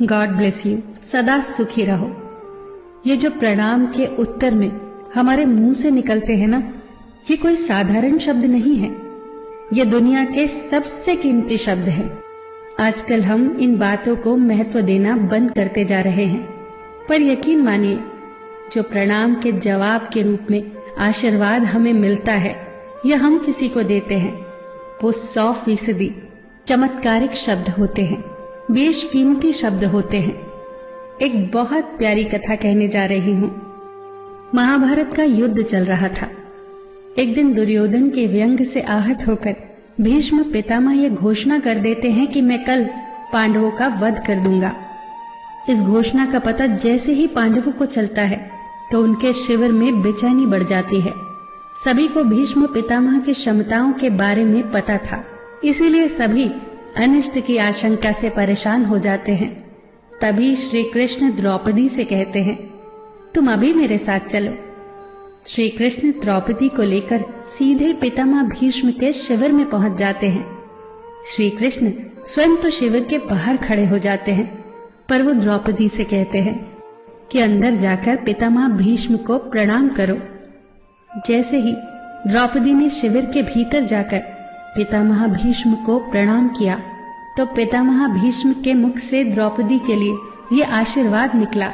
God bless you. सदा सुखी रहो। ये जो प्रणाम के उत्तर में हमारे मुंह से निकलते हैं ना, ये कोई साधारण शब्द नहीं है। ये दुनिया के सबसे कीमती शब्द हैं। आजकल हम इन बातों को महत्व देना बंद करते जा रहे हैं, पर यकीन मानिए, जो प्रणाम के जवाब के रूप में आशीर्वाद हमें मिलता है या हम किसी को देते हैं, वो 100% चमत्कारिक शब्द होते हैं, बेशकीमती शब्द होते हैं। एक बहुत प्यारी कथा कहने जा रही हूं। महाभारत का युद्ध चल रहा था। एक दिन दुर्योधन के व्यंग से आहत होकर भीष्म पितामह यह घोषणा कर देते हैं कि मैं कल पांडवों का वध कर दूंगा। इस घोषणा का पता जैसे ही पांडवों को चलता है तो उनके शिविर में बेचैनी बढ़ जाती है। सभी को भीष्म पितामह की क्षमताओं के बारे में पता था, इसीलिए सभी अनिष्ट की आशंका से परेशान हो जाते हैं। तभी श्री कृष्ण द्रौपदी से कहते हैं, तुम अभी मेरे साथ चलो। श्री कृष्ण द्रौपदी को लेकर सीधे पितामह भीष्म के शिविर में पहुंच जाते हैं। श्री कृष्ण स्वयं तो शिविर के बाहर खड़े हो जाते हैं, पर वो द्रौपदी से कहते हैं कि अंदर जाकर पितामह भीष्म को प्रणाम करो। जैसे ही द्रौपदी ने शिविर के भीतर जाकर पितामह भीष्म को प्रणाम किया तो पितामह भीष्म के मुख से द्रौपदी के लिए ये आशीर्वाद निकला,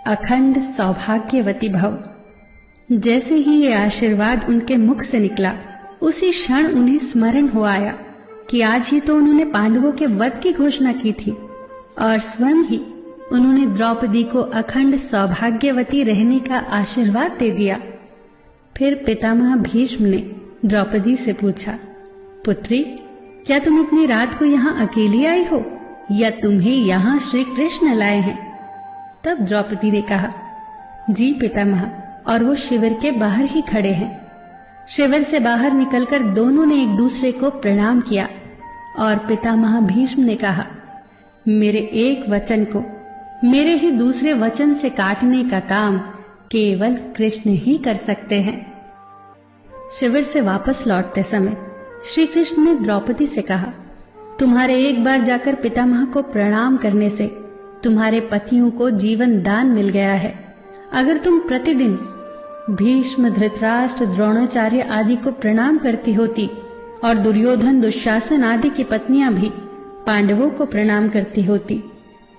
अखंड सौभाग्यवती भव। जैसे ही ये आशीर्वाद उनके मुख से निकला, उसी क्षण उन्हें स्मरण हो आया कि आज ही तो उन्होंने पांडवों के वध की घोषणा की थी और स्वयं ही उन्होंने द्रौपदी को अखंड सौभाग्यवती रहने का आशीर्वाद दे दिया। फिर पितामह भीष्म ने द्रौपदी से पूछा, पुत्री, क्या तुम इतनी रात को यहाँ अकेली आई हो या तुम्हें यहाँ श्री कृष्ण लाए हैं? तब द्रौपदी ने कहा, जी पितामह, और वो शिविर के बाहर ही खड़े हैं। शिविर से बाहर निकलकर दोनों ने एक दूसरे को प्रणाम किया और पितामह भीष्म ने कहा, मेरे एक वचन को मेरे ही दूसरे वचन से काटने का काम केवल कृष्ण ही कर सकते हैं। शिविर से वापस लौटते समय श्री कृष्ण ने द्रौपदी से कहा, तुम्हारे एक बार जाकर पितामह को प्रणाम करने से तुम्हारे पतियों को जीवन दान मिल गया है। अगर तुम प्रतिदिन भीष्म, धृतराष्ट्र, द्रोणाचार्य आदि को प्रणाम करती होती और दुर्योधन, दुशासन आदि की पत्नियां भी पांडवों को प्रणाम करती होती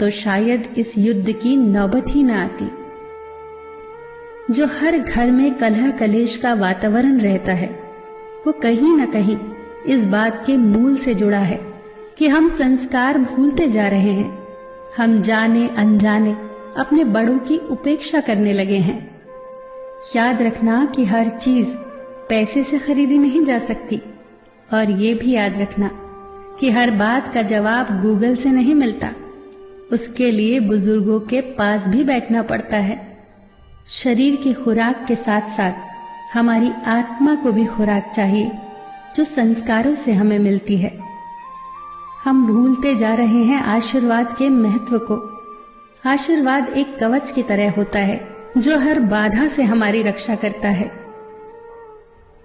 तो शायद इस युद्ध की नौबत ही न आती। जो हर घर में कलह कलेश का वातावरण रहता है, वो कहीं न कहीं इस बात के मूल से जुड़ा है कि हम संस्कार भूलते जा रहे हैं। हम जाने अनजाने अपने बड़ों की उपेक्षा करने लगे हैं। याद रखना कि हर चीज पैसे से खरीदी नहीं जा सकती, और ये भी याद रखना कि हर बात का जवाब गूगल से नहीं मिलता। उसके लिए बुजुर्गों के पास भी बैठना पड़ता है। शरीर की खुराक के साथ साथ हमारी आत्मा को भी खुराक चाहिए, जो संस्कारों से हमें मिलती है। हम भूलते जा रहे हैं आशीर्वाद के महत्व को। आशीर्वाद एक कवच की तरह होता है जो हर बाधा से हमारी रक्षा करता है।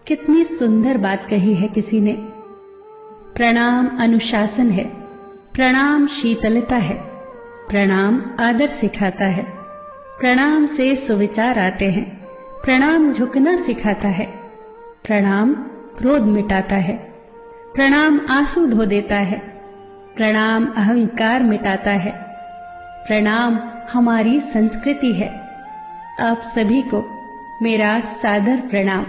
कितनी सुंदर बात कही है किसी ने। प्रणाम अनुशासन है, प्रणाम शीतलता है, प्रणाम आदर सिखाता है, प्रणाम से सुविचार आते हैं, प्रणाम झुकना सिखाता है, प्रणाम क्रोध मिटाता है, प्रणाम आंसू धो देता है, प्रणाम अहंकार मिटाता है, प्रणाम हमारी संस्कृति है। आप सभी को मेरा सादर प्रणाम।